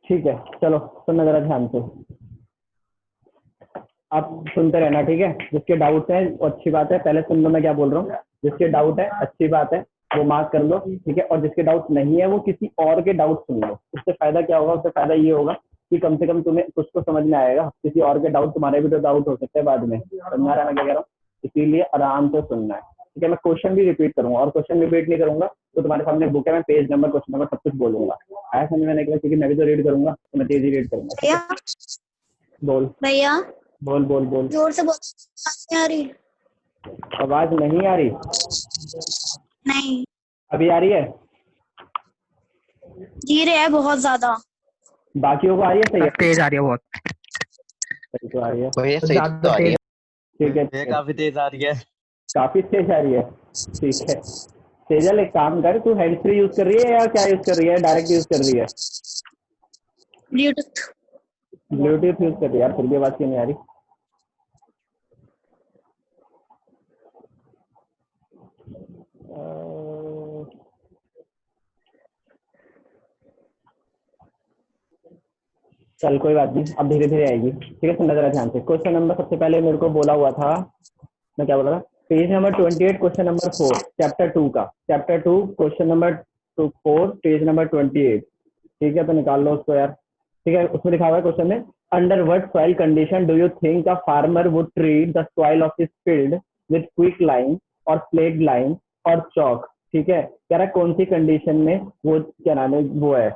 ठीक है, चलो सुनना जरा ध्यान से। आप सुनते रहना, ठीक है। जिसके डाउट्स हैं वो अच्छी बात है, पहले सुन लो मैं क्या बोल रहा हूँ। जिसके डाउट है अच्छी बात है, वो मार्क कर लो, ठीक है। और जिसके डाउट नहीं है वो किसी और के डाउट सुन लो। उससे फायदा क्या होगा? उससे फायदा ये होगा कि कम से कम तुम्हें कुछ तो समझ में आएगा। किसी और के डाउट, तुम्हारे भी तो डाउट हो सकते हैं बाद में, समझ आ रहा है मैं क्या कह रहा हूँ? इसीलिए आराम से सुनना है, ठीक है। मैं क्वेश्चन भी रिपीट करूंगा, और क्वेश्चन रिपीट नहीं करूंगा तो तुम्हारे सामने बुक है, मैं पेज नंबर, क्वेश्चन नंबर सब कुछ बोलूंगा। आया समझ में? निकला? क्योंकि मैं भी तो रीड करूंगा तो मैं तेजी रीड करूंगा, ठीक भैया है। बोल भैया बोल बोल बोल। जोर से बोल, आवाज नहीं आ रही। आवाज नहीं आ रही? नहीं, अभी आ रही है? धीरे है बहुत ज्यादा। बाकियों को आ रही है? सही है? तेज आ रही है बहुत। सही तो आ रही है, भैया तो सही तो ज्यादा आ रही तेज। है। ठीक है भैया ठीक है। काफी तेज आ रही है। काफी तेज आ रही है, ठीक है। तेजल एक काम कर, तू हैंड फ्री यूज कर रही है या क्या यूज कर रही है? डायरेक्ट यूज कर रही है? ब्लूटूथ। ब्लूटूथ यूज कर रही है यार, फिर भी आवाज क्यों नहीं आ रही? चल कोई बात नहीं, अब धीरे धीरे आएगी, ठीक है। सुन जरा ध्यान से। क्वेश्चन नंबर सबसे पहले मेरे को बोला हुआ था, मैं क्या बोला था? Page number 28, question number 4, chapter 2 का। Chapter 2 question number 4, page number 28, ठीक है। तो निकाल लो उसको यार, ठीक है। उसमें लिखा हुआ है क्वेश्चन में, under what soil condition do you think a farmer would treat the soil of his field with quick line और स्लेट लाइन और चौक, ठीक है। कह रहा है कौन सी कंडीशन में वो, क्या नाम है वो है,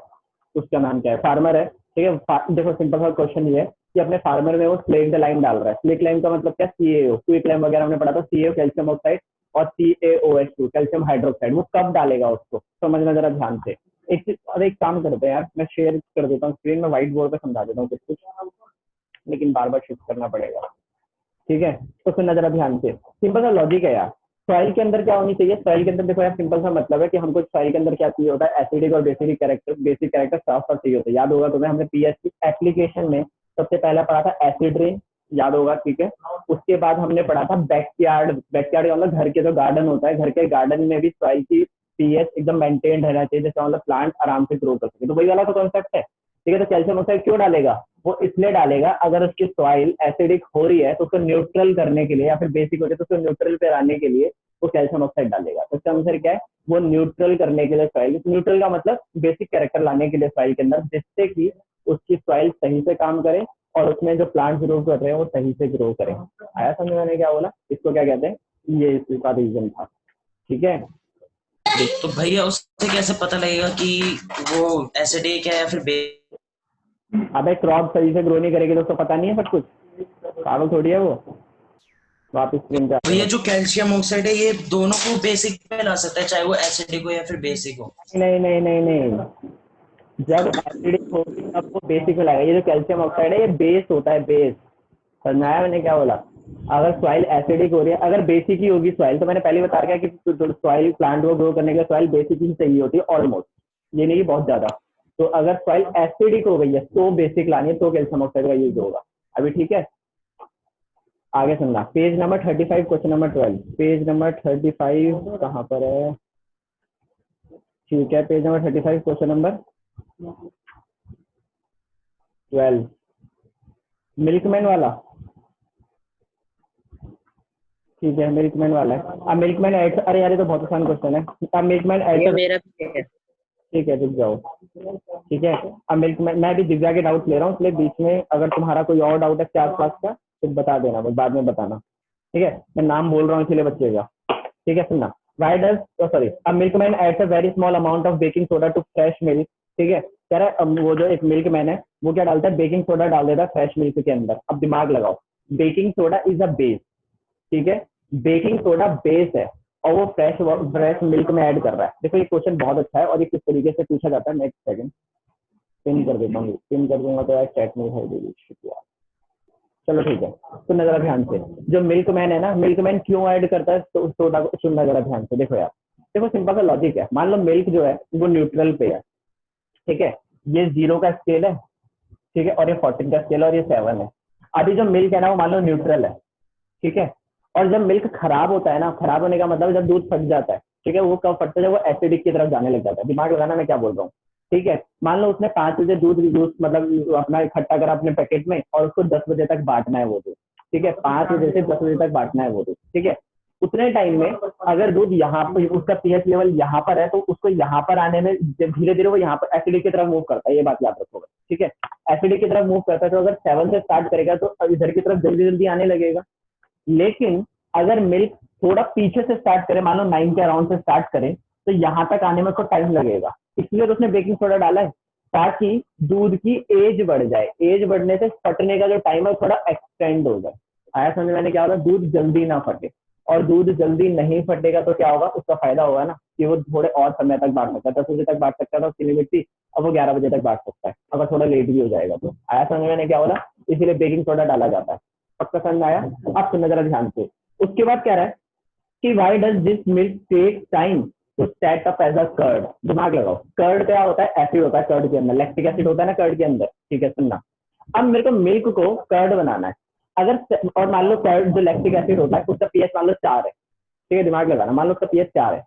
उसका नाम क्या है, फार्मर है, ठीक है। देखो सिंपल सा क्वेश्चन ये है कि अपने फार्मर में वो स्लेट लाइन डाल रहा है। स्लेट लाइन का मतलब क्या? CaO, क्विक लाइन वगैरह हमने पढ़ा था, CaO कैल्शियम ऑक्साइड और CaOH2 कैल्शियम हाइड्रोक्साइड। वो कब डालेगा उसको समझना जरा ध्यान से। एक चीज, और एक काम करते हैं यार, मैं शेयर कर देता हूँ स्क्रीन में, व्हाइट बोर्ड पे समझा देता हूँ कुछ कुछ, लेकिन बार बार शिफ्ट करना पड़ेगा, ठीक है। तो सुनना जरा ध्यान से, सिंपल सा लॉजिक है यार। सॉइल के अंदर क्या होनी चाहिए? सॉइल के अंदर देखो यार, सिंपल सा मतलब है कि हमको सॉइल के अंदर क्या चाहिए होता है? एसिडिक और बेसिक कैरेक्टर साफ साफ चाहिए होता है। याद होगा तुम्हें, हमने पीएच की एप्लीकेशन में सबसे पहला पढ़ा था एसिड रेन, याद होगा, ठीक है। उसके बाद हमने पढ़ा था बैकयार्ड। बैकयार्ड मतलब घर के जो गार्डन होता है, घर के गार्डन में भी सॉइल की पीएच एकदम मेंटेन रहना चाहिए, जैसे मतलब प्लांट आराम से ग्रो कर सके। तो वही वाला तो कॉन्सेप्ट है, ठीक है। तो कैल्शियम ऑक्साइड क्यों डालेगा? वो इसलिए डालेगा अगर उसकी सॉइल एसिडिक हो रही है तो उसको न्यूट्रल करने के लिए, या फिर बेसिक हो रही है तो उसको न्यूट्रल पे लाने के लिए वो कैल्शियम ऑक्साइड डालेगा। तो इसका आंसर क्या है? वो न्यूट्रल करने के लिए सॉइल, न्यूट्रल का मतलब बेसिक कैरेक्टर लाने के लिए सॉइल के अंदर, जिससे कि उसकी सॉइल सही से काम करे और उसमें जो प्लांट ग्रो कर रहे हैं वो सही से ग्रो करें। आया समझ में? क्या बोला? इसको क्या कहते हैं? ये इसका रीजन था, ठीक है। तो भैया उससे कैसे पता लगेगा कि वो एसिडिक है या फिर अबे क्रॉप सही से ग्रो नहीं करेगी तो उसको पता नहीं है सब कुछ? पागल थोड़ी है वो। वापस स्क्रीन पे आ भैया जाओ। जो कैल्शियम ऑक्साइड है ये दोनों को बेसिक पे ला सकता है, चाहे वो एसिडिक हो या फिर बेसिक हो? नहीं नहीं नहीं नहीं, जब एसिडिक होगी तब वो बेसिक में लाएगा। ये जो कैल्शियम ऑक्साइड है ये बेस होता है, बेस। समझाया मैंने क्या बोला? अगर सॉइल एसिडिक हो रही है, अगर बेसिक ही होगी सॉइल, तो मैंने पहले ही बता रखा है कि सॉइल प्लांट को ग्रो करने के लिए सॉइल बेसिक ही चाहिए होती है ऑलमोस्ट, ये नहीं बहुत ज्यादा। तो अगर सॉइल एसिडिक हो गई है तो बेसिक लानी है, तो कैल्शियम ऑक्साइड का यूज होगा। अभी ठीक है, आगे सुनना। Page number 35, question number 12। Page number 35 कहाँ पर है? ठीक है, page number 35, question number 12, milkman वाला, ठीक है। मिल्कमैन वाला है। अब मिल्कमैन एड, अरे यार ये तो बहुत आसान क्वेश्चन है। अब मिल्कमैन एड, मेरा भी है। ठीक है रुक जाओ, ठीक है। अब मिल्कमैन, मैं भी दिव्या के डाउट ले रहा हूँ, इसलिए बीच में अगर तुम्हारा कोई और डाउट है इसके आसपास का तो बता देना, बस बाद में बताना, ठीक है। मैं नाम बोल रहा हूँ इसीलिए बचिएगा, ठीक है। सुनना, वाई डज, सॉरी, अब milkman adds a very small amount of baking soda to fresh milk, ठीक है। कह रहा है अब वो जो एक मिल्कमैन है वो क्या डालता है? बेकिंग सोडा डाल देता है फ्रेश मिल्क के अंदर। अब दिमाग लगाओ, baking soda is a base, ठीक है। बेकिंग सोडा बेस है और वो फ्रेश मिल्क में ऐड कर रहा है। देखो ये क्वेश्चन बहुत अच्छा है और ये किस तरीके से पूछा जाता है, नेक्स्ट सेकंड पिन कर देता हूँ, पिन कर दूंगा तो यार चैट में दिखाई देगी, शुक्रिया। चलो ठीक है, सुनना जरा ध्यान से। जो मिल्कमैन है ना, मिल्कमैन क्यों ऐड करता है तो सोडा को? सुनना जरा ध्यान से, देखो यार, देखो सिंपल सा लॉजिक है। मान लो मिल्क जो है वो न्यूट्रल पे है, ठीक है। ये 0 का स्केल है, ठीक है, और ये 14 का स्केल है और ये 7 है। अभी जो मिल्क है ना वो मान लो न्यूट्रल है, ठीक है। और जब मिल्क खराब होता है ना, खराब होने का मतलब जब दूध फट जाता है, ठीक है, वो कब फटता है? जब वो एसिडिक की तरफ जाने लग जाता है। दिमाग लगाना मैं क्या बोल रहा हूँ। ठीक है, मान लो उसने 5 बजे दूध जूस मतलब अपना इकट्ठा करा अपने पैकेट में और उसको 10 बजे तक बांटना है वो दूध। ठीक है, 5 बजे से 10 बजे तक बांटना है वो दूध। ठीक है, उतने टाइम में अगर दूध यहाँ पर उसका पीएच लेवल यहाँ पर है तो उसको यहाँ पर आने में धीरे धीरे वो यहाँ पर एसिडिक की तरफ मूव करता है, ये बात याद रखोगे। ठीक है, एसिडिक की तरफ मूव करता है तो अगर 7 से स्टार्ट करेगा तो इधर की तरफ जल्दी जल्दी आने लगेगा। लेकिन अगर मिल्क थोड़ा पीछे से स्टार्ट करे, मान लो 9 के अराउंड से स्टार्ट करे, तो यहाँ तक आने में उसको टाइम लगेगा। इसलिए तो उसने बेकिंग सोडा डाला है ताकि दूध की एज बढ़ जाए, एज बढ़ने से फटने का जो टाइम है थोड़ा एक्सटेंड हो जाए। आया समझ में क्या होगा, दूध जल्दी ना फटे। और दूध जल्दी नहीं फटेगा तो क्या होगा, उसका फायदा होगा ना कि वो थोड़े और समय तक बांट सकता है। 10 बजे तक बांट सकता था उसकी लिमिट थी, अब वो 11 बजे तक बांट सकता है अगर थोड़ा लेट भी हो जाएगा तो। आया समझ में क्या होगा, इसीलिए बेकिंग सोडा डाला जाता है। पक्का समझ आया? अब सुनना जरा ध्यान से। उसके बाद क्या रहा है कि why does this milk take time to set up as a curd. दिमाग लगाओ, कर्ड क्या होता है, एसिड होता है कर्ड के अंदर, लैक्टिक एसिड होता है ना कर्ड के अंदर। ठीक है, सुनना, अब मेरे को मिल्क को कर्ड बनाना है। अगर और मान लो कर्ड जो लैक्टिक एसिड होता है उसका पीएच मान लो 4 है। ठीक है, दिमाग लगाना, मान लो उसका पीएच 4 है।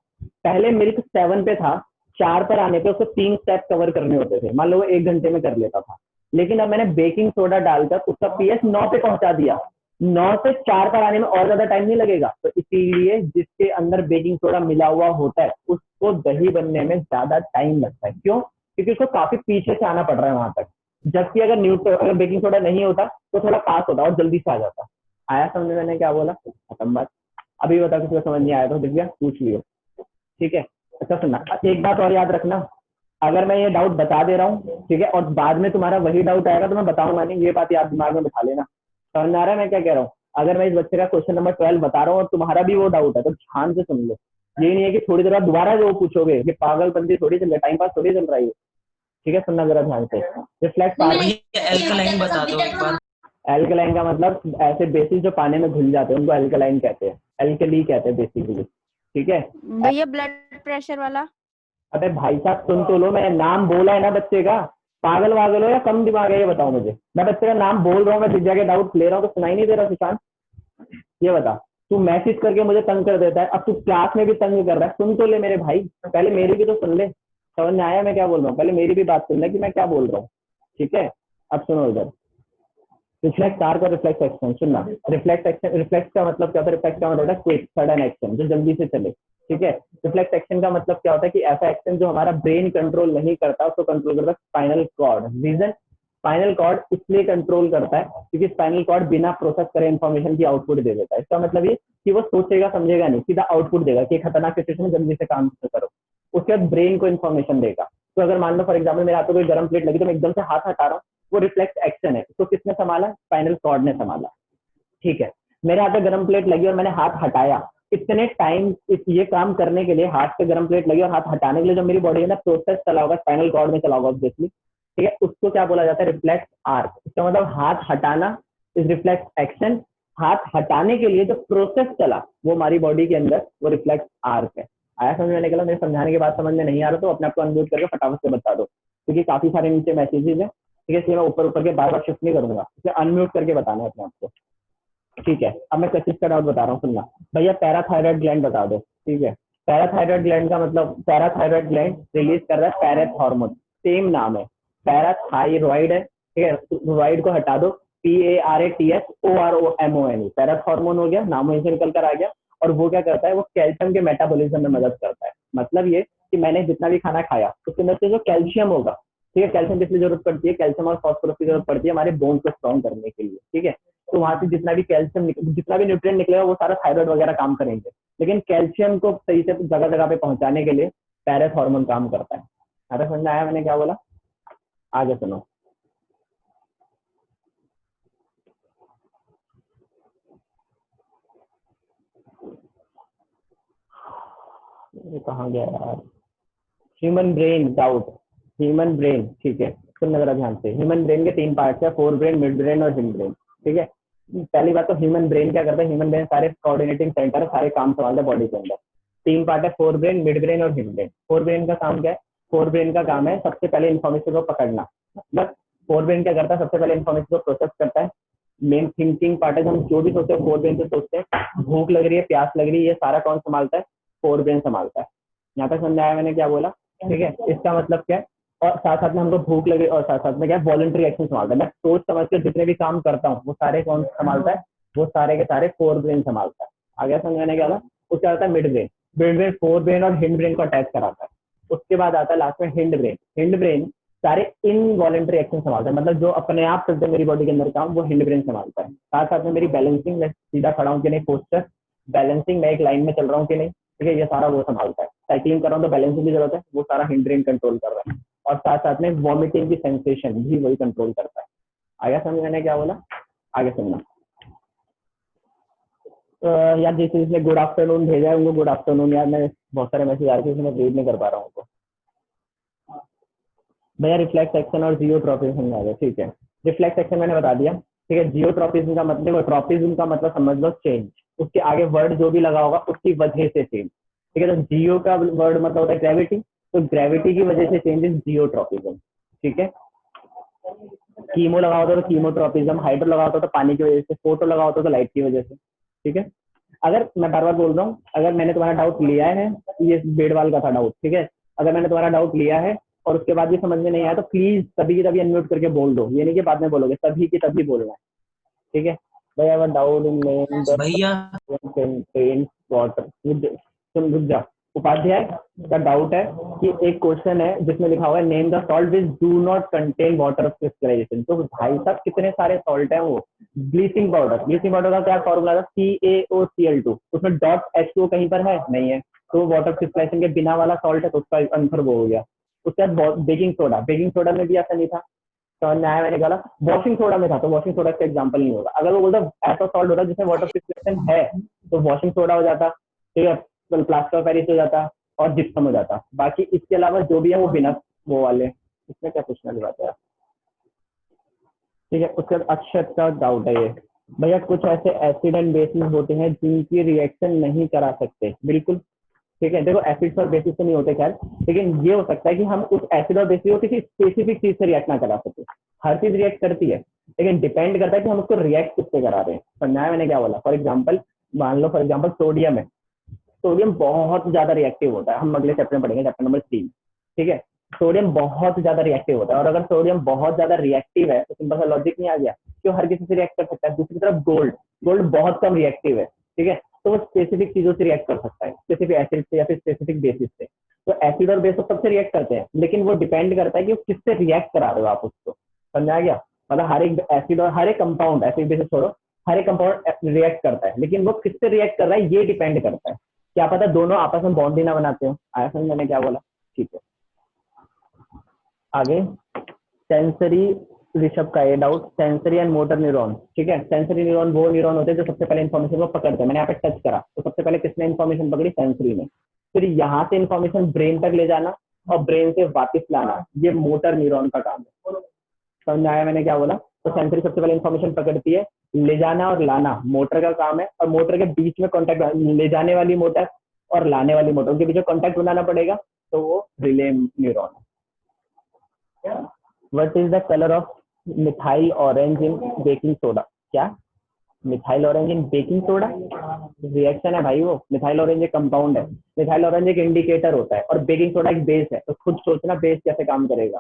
पहले मिल्क 7 पे था, 4 पर आने पे उसको 3 स्टेप कवर करने होते थे, मान लो वो 1 घंटे में कर लेता था। लेकिन अब मैंने बेकिंग सोडा डालकर उसका पीएच 9 पे पहुंचा दिया, 9 से 4 पर आने में और ज्यादा टाइम नहीं लगेगा। तो इसीलिए जिसके अंदर बेकिंग सोडा मिला हुआ होता है उसको दही बनने में ज्यादा टाइम लगता है। क्यों? क्योंकि उसको काफी पीछे से आना पड़ रहा है वहां तक। जबकि अगर बेकिंग सोडा नहीं होता तो थोड़ा पास होता और जल्दी से आ जाता। आया समझ में मैंने क्या बोला? खत्म बात। अभी बता, किसी को समझ नहीं आया तो दिव्या पूछ लियो। ठीक है, अच्छा सुनना, एक बात और याद रखना, अगर मैं ये डाउट बता दे रहा हूँ ठीक है और बाद में तुम्हारा वही डाउट आएगा तो मैं बताऊंगा नहीं, ये बात याद दिमाग में बिठा लेना। समझ आ रहा है मैं क्या कह रहा हूँ? अगर मैं इस बच्चे का क्वेश्चन नंबर 12 बता रहा हूँ और तुम्हारा भी वो डाउट है तो ध्यान से सुन लो। ये नहीं है कि थोड़ी देर बाद दोबारा जो पूछोगे, ये पागलपंती थोड़ी चल रहा है, टाइम पास थोड़ी चल रहा है। ठीक है, सुनना जरा ध्यान से। रिफ्लेक्ट भैया एल्कलाइन बता दो एक बार। एल्कलाइन का मतलब ऐसे बेसिस जो पानी में घुल जाते हैं उनको एल्कलाइन कहते हैं, एल्कली कहते हैं बेसिकली। ठीक है भैया ब्लड प्रेशर वाला। अबे भाई साहब सुन तो लो, मैंने नाम बोला है ना बच्चे का। पागल वागल हो या कम दिमाग है ये बताओ मुझे। मैं बच्चे का नाम बोल रहा हूँ, मैं दिव्या के डाउट ले रहा हूँ तो सुनाई नहीं दे रहा सुशांत? ये बता, तू मैसेज करके मुझे तंग कर देता है, अब तू क्लास में भी तंग कर रहा है। सुन तो ले मेरे भाई, पहले मेरी भी तो सुन ले। समझ में आया मैं क्या बोल रहा हूँ? पहले मेरी भी बात सुन ले कि मैं क्या बोल रहा हूँ। ठीक है, अब सुनो इधर। रिफ्लेक्स आर का रिफ्लेक्स एक्शन सुनना। रिफ्लेक्स एक्शन, रिफ्लेक्स का मतलब क्या होता है? रिफ्लेक्स का मतलब होता है क्विक सडन एक्शन जो जल्दी से चले। ठीक है, रिफ्लेक्स एक्शन का मतलब क्या होता है कि ऐसा एक्शन जो हमारा ब्रेन कंट्रोल नहीं करता उसको कंट्रोल करता है spinal cord. Reason, spinal cord इसलिए कंट्रोल करता है क्योंकि स्पाइनल कॉर्ड बिना प्रोसेस करे इन्फॉर्मेशन की आउटपुट दे देता है। इसका मतलब ये कि वो सोचेगा समझेगा नहीं, सीधा आउटपुट देगा कि खतरनाक सिचुएशन में जल्दी से काम करो। उसके बाद ब्रेन को इन्फॉर्मेशन देगा। तो अगर मान लो फॉर एग्जाम्पल मेरे हाथ में कोई गर्म प्लेट लगी तो मैं एकदम से हाथ हटा रहा हूँ, वो रिफ्लेक्स एक्शन है, उसको किसने संभाला? स्पाइनल कॉर्ड ने संभाला। ठीक है, मेरे हाथ में गर्म प्लेट लगी और मैंने हाथ हटाया, इतने टाइम ये काम करने के लिए, हाथ पे गर्म प्लेट लगी और हाथ हटाने के लिए जो मेरी बॉडी है ना प्रोसेस चला होगा, स्पाइनल कॉर्ड में चला होगा ऑब्वियसली। ठीक है, उसको क्या बोला जाता है? Reflex arc. इसका मतलब हाथ हटाना इज रिफ्लेक्स एक्शन। हाथ हटाने के लिए जो प्रोसेस चला वो हमारी बॉडी के अंदर, वो रिफ्लेक्स आर्क है। आया समझ में? निकला? मेरे समझाने के बाद समझ में नहीं आ रहा तो अपने आप को अनम्यूट करके फटाफट से बता दो, क्योंकि काफी सारे नीचे मैसेजेस है। ठीक है, इसलिए मैं ऊपर ऊपर के बार बार शिफ्ट नहीं करूंगा, इसे अनम्यूट करके बताना है अपने आप को। ठीक है, अब मैं किस चीज का डाउट बता रहा हूँ सुनना। भैया पैराथायराइड ग्लैंड बता दो। ठीक है, पैराथायराइड ग्लैंड का मतलब, पैराथायराइड ग्लैंड रिलीज कर रहा है पैरेथ हार्मोन, सेम नाम है, पैराथायरॉइड है। ठीक है, थॉइरॉइड को हटा दो, PARATHORMONE, पैरेथ हार्मोन हो गया, नाम वहीं से निकल कर आ गया। और वो क्या करता है? वो कैल्शियम के मेटाबॉलिज्म में मदद करता है। मतलब ये कि मैंने जितना भी खाना खाया उसके अंदर से जो कैल्शियम होगा, ठीक है, कैल्शियम किस लिए जरूरत पड़ती है? कैल्शियम और फॉस्फोरस की जरूरत पड़ती है हमारे बोन को स्ट्रॉन्ग करने के लिए। ठीक है, तो वहां से जितना भी कैल्शियम, जितना भी न्यूट्रिएंट निकलेगा वो सारा थायराइड वगैरह काम करेंगे। लेकिन कैल्शियम को सही से जगह जगह पे पहुंचाने के लिए पैरेथ हार्मोन काम करता है। अरे समझ में आया मैंने क्या बोला? आगे सुनो। ये कहाँ गया यार? Human brain doubt, human brain. ठीक है, सुनना जरा ध्यान से। ह्यूमन ब्रेन के 3 पार्ट्स है, फोर ब्रेन, मिड ब्रेन और हिंड ब्रेन। ठीक है, पहली बात तो ह्यूमन ब्रेन क्या करता है? ह्यूमन ब्रेन सारे कोऑर्डिनेटिंग सेंटर है, सारे काम संभालता है बॉडी के अंदर। 3 पार्ट है, फोर ब्रेन, मिड ब्रेन और हिंड ब्रेन। फोर ब्रेन का काम क्या है? फोर ब्रेन का काम है सबसे पहले इन्फॉर्मेशन को पकड़ना। मतलब फोर ब्रेन क्या करता है? सबसे पहले इन्फॉर्मेशन को प्रोसेस करता है। मेन थिंकिंग पार्ट है, हम जो भी सोचते हैं फोर ब्रेन से सोचते हैं। भूख लग रही है, प्यास लग रही है, ये सारा कौन संभालता है? फोर ब्रेन संभालता है। यहाँ तक समझ आया मैंने क्या बोला? ठीक है, इसका मतलब क्या है? और साथ साथ में हमको भूख लगे और साथ साथ में क्या वॉलंटरी एक्शन संभालता है। मैं सोच समझ के जितने भी काम करता हूँ वो सारे कौन संभालता है, वो सारे के सारे फोर ब्रेन संभालता है। आगे समझाने क्या होगा, उसके आता है mid brain. Mid brain fore brain और हिंड ब्रेन को अटैच कराता है। उसके बाद आता है लास्ट में हिंड ब्रेन। हिंड ब्रेन सारे इनवॉलेंट्री एक्शन संभालता है, मतलब जो अपने आप चलते मेरी बॉडी के अंदर काम वो हिंड ब्रेन संभालता है। साथ साथ में मेरी बैलेंसिंग, मैं सीधा खड़ा हूँ कि नहीं, पोस्चर बैलेंसिंग, मैं एक लाइन में चल रहा हूँ कि नहीं, ठीक है, ये सारा वो संभालता है। साइकिलिंग कर रहा हूँ तो बैलेंसिंग की जरूरत है, वो सारा हिंड ब्रेन कंट्रोल कर रहा है। और साथ साथ में वॉमिटिंग की सेंसेशन भी वही कंट्रोल करता है। आगे समझ मैंने क्या बोला, आगे सुनना। यार जिस जिसने गुड आफ्टरनून भेजा है उनको गुड आफ्टरनून। यार मैं बहुत सारे मैसेज आ रहे थे, मैं रीड नहीं कर पा रहा हूँ उनको। भैया रिफ्लेक्स एक्शन और जियोट्रॉपिज्म आ गया, ठीक है। रिफ्लेक्स एक्शन मैंने बता दिया, ठीक है। जियोट्रॉपिज्म का मतलब, ट्रॉपिज्म का मतलब समझ लो चेंज, उसके आगे वर्ड जो भी लगा होगा उसकी वजह से चेंज, ठीक है। तो जियो का वर्ड मतलब होता है ग्रेविटी, तो ग्रेविटी की वजह से चेंज इज जियोट्रॉपिज्म, ठीक है। कीमो लगा होता तो कीमोट्रॉपिज्म, हाइड्रो लगा होता तो पानी की वजह से, फोटो लगा होता तो लाइट की वजह से, ठीक है। अगर मैं बार बार बोल रहा हूँ, अगर मैंने तुम्हारा डाउट लिया है, ये बेडवाल का था डाउट, ठीक है। अगर मैंने तुम्हारा डाउट लिया है और उसके बाद भी समझ में नहीं आया तो प्लीज तभी की तभी अनम्यूट करके बोल दो, ये नहीं कि बाद में बोलोगे, तभी की तभी बोलना है, ठीक है। भैया डाउट इन नेम भैया पेंट वाटर, तुम रुक जा। उपाध्याय का डाउट है कि एक क्वेश्चन है जिसमें लिखा हुआ है name the salt which do not contain water of crystallisation. तो भाई साहब कितने सारे सॉल्ट हैं वो। ब्लीचिंग पाउडर, ब्लीचिंग पाउडर का क्या फॉर्मूला था, CaOCl2, उसमें .H2 कहीं पर है, नहीं है, तो वाटर क्रिस्टलाइजेशन के बिना वाला सॉल्ट है, तो उसका आंसर वो हो गया। उसके बाद बेकिंग सोडा, बेकिंग सोडा में भी ऐसा नहीं था, समझ में आया मैंने बोला। वॉशिंग सोडा में था, तो वॉशिंग सोडा का एग्जांपल नहीं होगा। अगर वो बोलता ऐसा सॉल्ट होता जिसमें वाटर क्रिस्टलाइजेशन है तो वॉशिंग सोडा हो जाता, ठीक है, प्लास्टर ऑफ पेरिस हो जाता और जिप्सम हो जाता। बाकी इसके अलावा जो भी है वो बिना वो वाले, इसमें क्या पूछना की बात है, ठीक है। उसके बाद अक्षत का डाउट है ये, भैया कुछ ऐसे एसिड एंड बेसिस होते हैं जिनकी रिएक्शन नहीं करा सकते, बिल्कुल, ठीक है। देखो एसिड और बेसिस से नहीं होते खैर, लेकिन ये हो सकता है कि हम उस एसिड और बेसिस को किसी स्पेसिफिक चीज से रिएक्ट ना करा सके। हर चीज रिएक्ट करती है, लेकिन डिपेंड करता है कि हम उसको रिएक्ट किससे करा रहे हैं। समझाया मैंने क्या बोला। फॉर एग्जाम्पल मान लो, फॉर एग्जाम्पल सोडियम है, सोडियम बहुत ज्यादा रिएक्टिव होता है, हम अगले चैप्टर में पढ़ेंगे, चैप्टर नंबर 3, ठीक है। सोडियम बहुत ज्यादा रिएक्टिव होता है, और अगर सोडियम बहुत ज्यादा रिएक्टिव है तो सिंपल सा लॉजिक नहीं आ गया कि वो हर किसी से रिएक्ट कर सकता है। दूसरी तरफ गोल्ड, गोल्ड बहुत कम रिएक्टिव है, ठीक है, तो वो स्पेसिफिक चीजों से रिएक्ट कर सकता है, स्पेसिफिक एसिड से या फिर स्पेसिफिक बेसिस से। तो एसिड और बेस सबसे रिएक्ट करते हैं, लेकिन वो डिपेंड करता है कि वो किससे रिएक्ट करा रहे हो आप उसको। समझा गया, मतलब हर एक एसिड और हर एक कंपाउंड, एसिड बेसिस छोड़ो, हर एक कंपाउंड रिएक्ट करता है, लेकिन वो किससे रिएक्ट कर रहा है ये डिपेंड करता है। क्या पता दोनों आपस में बॉन्ड ही ना बनाते हो। आया समझ मैंने क्या बोला, ठीक है। आगे सेंसरी, ऋषभ का ये doubt, sensory and motor neuron, ठीक है। सेंसरी न्यूरॉन वो न्यूरॉन होते हैं जो सबसे पहले इन्फॉर्मेशन को पकड़ते हैं। मैंने यहाँ पे टच करा तो सबसे पहले किसने इन्फॉर्मेशन पकड़ी, सेंसरी ने। फिर यहाँ से इन्फॉर्मेशन ब्रेन तक ले जाना और ब्रेन से वापस लाना, ये मोटर न्यूरॉन का काम है। समझ में आया मैंने क्या बोला। तो सेंसरी सबसे पहले इन्फॉर्मेशन पकड़ती है, ले जाना और लाना मोटर का काम है, और मोटर के बीच में कॉन्टैक्ट, ले जाने वाली मोटर और लाने वाली मोटर, उनके बीच में कॉन्टैक्ट बनाना पड़ेगा, तो वो रिले न्यूरॉन है। What is the colour of methyl orange in baking soda, क्या methyl orange in baking soda reaction है भाई, वो मिथाइल ऑरेंज एक कंपाउंड है, मिथाइल ऑरेंज एक इंडिकेटर होता है, और बेकिंग सोडा एक बेस है। तो खुद सोचना बेस कैसे काम करेगा,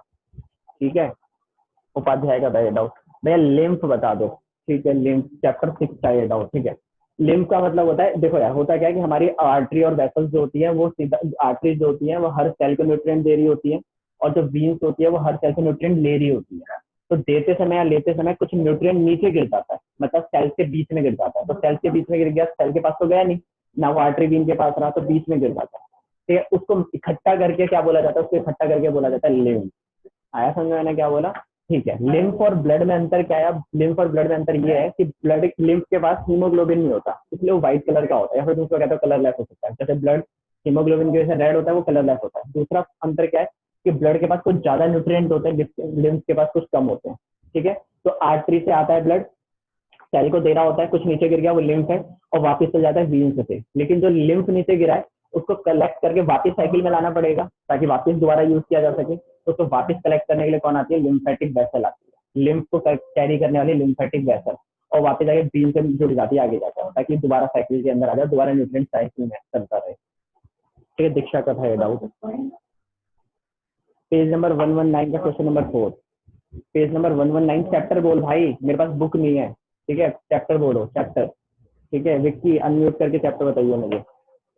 ठीक है। उपाध्याय का था डाउट। भैया लिम्फ बता दो, ठीक है, लिम्फ चैप्टर 6 का ये डाउट, ठीक है। लिम्फ का मतलब होता है, देखो यार होता क्या है कि हमारी आर्टरी और वेसल्स जो होती है वो सीधा, आर्टरीज जो होती है वो हर सेल को न्यूट्रिएंट दे रही होती है, और जो वीन्स होती है वो हर सेल से न्यूट्रिएंट ले रही होती है। तो देते समय या लेते समय कुछ न्यूट्रिएंट नीचे गिर जाता है, मतलब सेल के बीच में गिर जाता है। तो सेल के बीच में गिर गया, सेल के पास तो गया नहीं ना, वो आर्टरी वीन के पास रहा, तो बीच में गिर जाता है, ठीक है। उसको इकट्ठा करके क्या बोला जाता है, उसको इकट्ठा करके बोला जाता है लिम्फ। आया समझ में मैंने क्या बोला, ठीक है। लिम्फ और ब्लड में अंतर क्या है, लिम्फ और ब्लड में अंतर ये है कि ब्लड, लिम्फ के पास हीमोग्लोबिन नहीं होता, इसलिए वो व्हाइट कलर का होता है, या फिर उसको कहते हैं कलरलेस हो सकता है। जैसे ब्लड हीमोग्लोबिन की वजह से रेड होता है, वो कलरलेस होता है। दूसरा अंतर क्या है कि ब्लड के पास कुछ ज्यादा न्यूट्रिएंट होते हैं, लिम्फ के पास कुछ कम होते हैं, ठीक है। तो आर्टरी से आता है ब्लड, सेल को दे रहा होता है, कुछ नीचे गिर गया वो लिम्फ है, और वापस चल जाता है वीन्स से। लेकिन जो लिम्फ नीचे गिरा है उसको कलेक्ट करके वापस साइकिल में लाना पड़ेगा ताकि वापस दोबारा यूज किया जा सके। तो उसको वापस कलेक्ट करने के लिए कौन आती है, लिम्फेटिक वेसल आती है, लिम्फ को कैरी करने वाली लिम्फेटिक वेसल, और वापस जाके वीन से जुड़ जाती है, आगे जाता है, ताकि दोबारा साइकिल के अंदर आ जाए, दोबारा न्यूट्रिएंट साइकिल में चलता रहे, ठीक है। दीक्षा का था ये डाउट। पेज नंबर 119 का question number 4, page number 119, chapter बोल भाई, मेरे पास बुक नहीं है, ठीक है, चैप्टर बोलो, चैप्टर, ठीक है। विक्की अनम्यूट करके चैप्टर बताइए मुझे,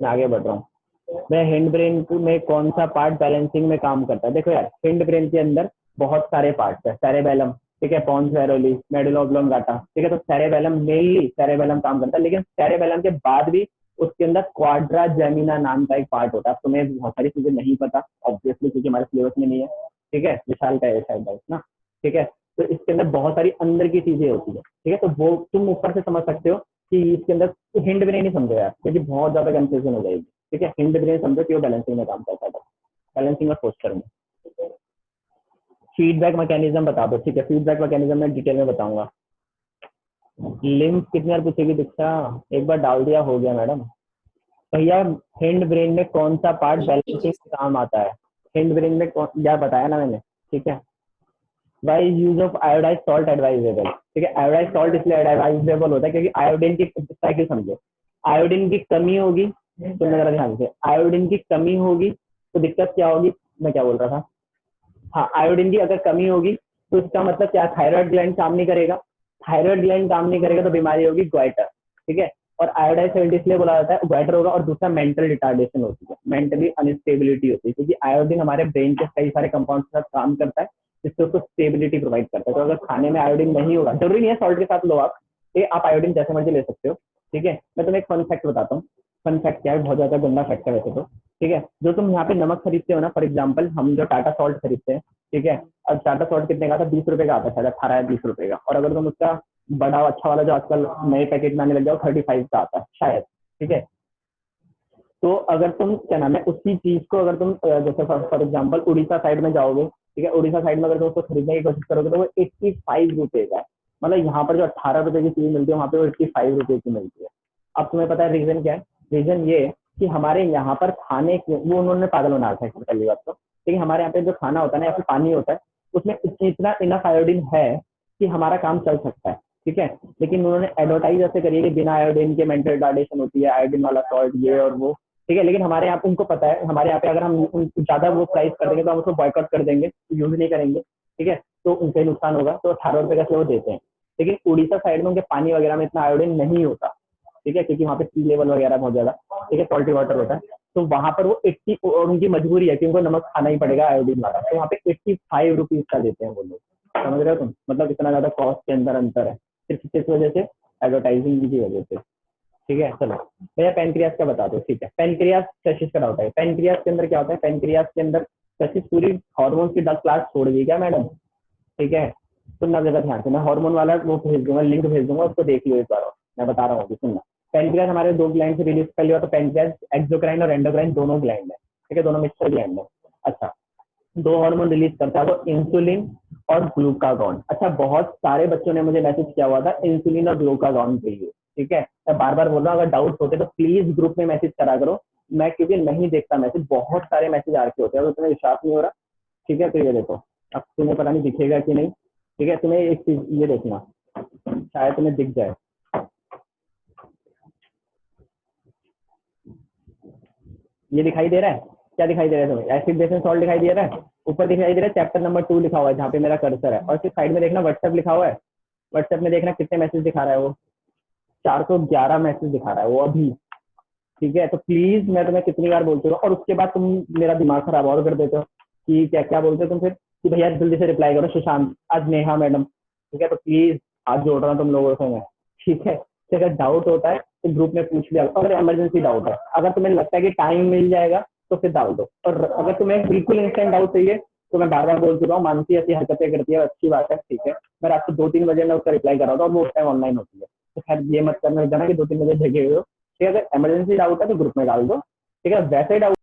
मैं आगे बढ़ रहा हूँ। मैं हिंड ब्रेन में कौन सा पार्ट बैलेंसिंग में काम करता है? देखो यार, हिंड ब्रेन के अंदर बहुत सारे पार्ट्स है, सेरेबेलम, ठीक है, पॉन्स वेरोली, मेडुला ऑब्लोंगाटा, ठीक है। तो सेरेबेलम, मेनली सेरेबेलम काम करता है, लेकिन सेरेबेलम के बाद भी उसके अंदर क्वाड्रा जेमिना नाम का एक पार्ट होता है। तुम्हें बहुत सारी चीजें नहीं पता ऑब्वियसली, क्योंकि हमारे सिलेबस में नहीं है, ठीक है, विशाल का है शायद ना, ठीक है। तो इसके अंदर बहुत सारी अंदर की चीजें होती है, ठीक है। तो वो तुम ऊपर से समझ सकते हो कि इसके अंदर हिंड ब्रेन नहीं समझो यार, क्योंकि बहुत ज्यादा कंफ्यूजन हो जाएगी, ठीक है। हिंड ब्रेन समझो कि वो बैलेंसिंग में काम करता है, बैलेंसिंग और पोस्चर में। फीडबैक मैकेनिज्म बता दो, ठीक है, फीडबैक मैकेनिज्म में डिटेल में बताऊंगा। लिंक कितनी बार पूछेगी दीक्षा? एक बार डाल दिया, हो गया मैडम। भैया हिंड ब्रेन में कौन सा पार्ट बैलेंसिंग में काम आता है? हिंड ब्रेन में क्या बताया ना मैंने, ठीक है। Why use of iodise salt advisable, ठीक है। आयोडाइज सॉल्ट इसलिए एडवाइजेबल होता है क्योंकि आयोडीन की साइकिल समझो, आयोडीन की कमी होगी तो जरा ध्यान से, आयोडीन की कमी होगी तो दिक्कत क्या होगी, मैं क्या बोल रहा था, हाँ, आयोडीन की अगर कमी होगी तो इसका मतलब क्या, थायराइड ग्लैंड काम नहीं करेगा, थायराइड ग्लैंड काम नहीं करेगा तो बीमारी होगी ग्वाइटर, ठीक है। और आयोडाइज सॉल्ट इसलिए बोला जाता है ग्वाइटर होगा, और दूसरा मेंटल रिटार्डेशन होती है, मेंटली अनस्टेबिलिटी होती है, क्योंकि आयोडीन हमारे ब्रेन के कई सारे कंपाउंड के साथ काम करता है जिससे उसको स्टेबिलिटी प्रोवाइड करता है। तो अगर खाने में आयोडीन नहीं होगा, जरूरी नहीं है सॉल्ट के साथ लो आप, ये आप आयोडीन जैसे मर्जी ले सकते हो, ठीक है। मैं तुम्हें एक फन फैक्ट बताता हूँ, फन फैक्ट क्या है, बहुत ज्यादा गंदा फैक्ट है वैसे तो, ठीक है। जो तुम यहाँ पे नमक खरीदते हो ना, फॉर एग्जाम्पल हम जो टाटा सॉल्ट खरीदते हैं, ठीक है, अब टाटा सॉल्ट कितने का था, 20 रुपए का आता है शायद, 18 या 20 रुपए का, और अगर तुम उसका बड़ा अच्छा वाला जो आजकल नए पैकेट में आने लग जाओ 35 का आता है शायद, ठीक है। तो अगर तुम क्या नाम है उसी चीज को अगर तुम जैसे फॉर एग्जाम्पल उड़ीसा साइड में जाओगे, ठीक है, उड़ीसा साइड में अगर तुम उसको खरीदने की कोशिश करोगे तो वो 85 रुपए का है। मतलब यहाँ पर जो 18 रुपए की चीज मिलती है वहाँ पे वो 85 रुपए की मिलती है। अब तुम्हें पता है रीजन क्या है? रीजन ये कि हमारे यहाँ पर खाने के वो उन्होंने पागल बना रखा है पहली बात तो, ठीक है। हमारे यहाँ पे जो खाना होता है ना या फिर पानी होता है उसमें इतना इनफ आयोडीन है कि हमारा काम चल सकता है, ठीक है। लेकिन उन्होंने एडवर्टाइज ऐसे करी है कि बिना आयोडीन के मेंटल रिटार्डेशन होती है, आयोडीन वाला सॉल्ट ये और वो, ठीक है। लेकिन हमारे यहाँ उनको पता है, हमारे यहाँ पे अगर हम ज्यादा वो प्राइस कर देंगे तो हम उसको बॉयकॉट कर देंगे, यूज नहीं करेंगे, ठीक है। तो उनका ही नुकसान होगा, तो 18 रुपए का वो देते हैं। लेकिन उड़ीसा साइड में उनके पानी वगैरह में इतना आयोडीन नहीं होता, ठीक है, क्योंकि वहाँ पे सी लेवल वगैरह बहुत ज्यादा, ठीक है, सॉल्टी वाटर होता है। तो वहां पर वो 80, और उनकी मजबूरी है कि उनको नमक खाना ही पड़ेगा आयोडीन वाला, तो वहाँ पे 85 रुपीज का देते हैं वो लोग, समझ रहे हो तुम? मतलब इतना ज्यादा कॉस्ट के अंदर अंतर है सिर्फ इस वजह से, एडवर्टाइजिंग की वजह से, ठीक है। चलो भैया पेनक्रियास का बता दो, ठीक है। पेनक्रियास चेसिस का होता है, पेनक्रियास के अंदर क्या होता है, पेनक्रियास के अंदर चेसिस पूरी हार्मोन की 10 क्लास छोड़ दी क्या मैडम, ठीक है। सुनना जगह ध्यान से, मैं हार्मोन वाला वो भेज दूंगा, लिंक भेज दूंगा, उसको देख लो एक बार, मैं बता रहा हूँ, सुनना। पेनक्रियास हमारे दो ग्लैंड से रिलीज, पहली बात तो पेनक्रियास एक्सोक्राइन और एंडोक्राइन दोनों ग्लैंड है, ठीक है, दोनों मिक्सर ग्लैंड है। अच्छा, दो हार्मोन रिलीज करता है वो इंसुलिन और ग्लूकागॉन। अच्छा, बहुत सारे बच्चों ने मुझे मैसेज किया हुआ था इंसुलिन और ग्लूकागॉन के लिए, ठीक है। मैं बार बार बोल रहा हूँ अगर डाउट होते तो प्लीज ग्रुप में मैसेज करा करो, मैं क्योंकि नहीं देखता मैसेज, बहुत सारे मैसेज आ रखे होते हैं, तो तुम्हें विश्वास नहीं हो रहा, ठीक है। तो ये देखो, अब तुम्हें पता नहीं दिखेगा कि नहीं, ठीक है। तुम्हें एक चीज ये देखना, शायद तुम्हें दिख जाए, ये दिखाई दे रहा है, क्या दिखाई दे रहा है तुम्हें? एसिड बेस सॉल्ट दिखाई दे रहा है, ऊपर दिखाई दे रहा है चैप्टर नंबर 2 लिखा हुआ है जहाँ पे मेरा कर्सर है, और फिर साइड में देखना व्हाट्सएप लिखा हुआ है, व्हाट्सएप में देखना कितने मैसेज दिखा रहा है वो, 411 मैसेज दिखा रहा है वो अभी, ठीक है। तो प्लीज मैं तुम्हें कितनी बार बोलती हूँ, और उसके बाद तुम मेरा दिमाग खराब और कर देते हो कि क्या क्या बोलते हो तुम फिर कि भैया जल्दी से रिप्लाई करो सुशांत, आज नेहा मैडम, ठीक है। तो प्लीज आज जोड़ रहा हूँ तुम लोगों से मैं, ठीक है। तो अगर डाउट होता है तो ग्रुप में पूछ लिया, अगर इमरजेंसी डाउट है, अगर तुम्हें लगता है कि टाइम मिल जाएगा तो फिर डाल दो, और अगर तुम्हें बिल्कुल इंस्टेंट डाउट चाहिए तो मैं बार बार बोल चुका हूँ, मानसी ऐसी हरकतें करती है, अच्छी बात है, ठीक है। मैं रात को 2-3 बजे मैं उसका रिप्लाई कर रहा था, वो उस टाइम ऑनलाइन होती है, तो खैर ये मत करना जाना कि 2-3 बजे भेजे हुए हो, ठीक है। अगर इमरजेंसी डाउट है तो ग्रुप में डाल दो, ठीक है। वैसे डाउट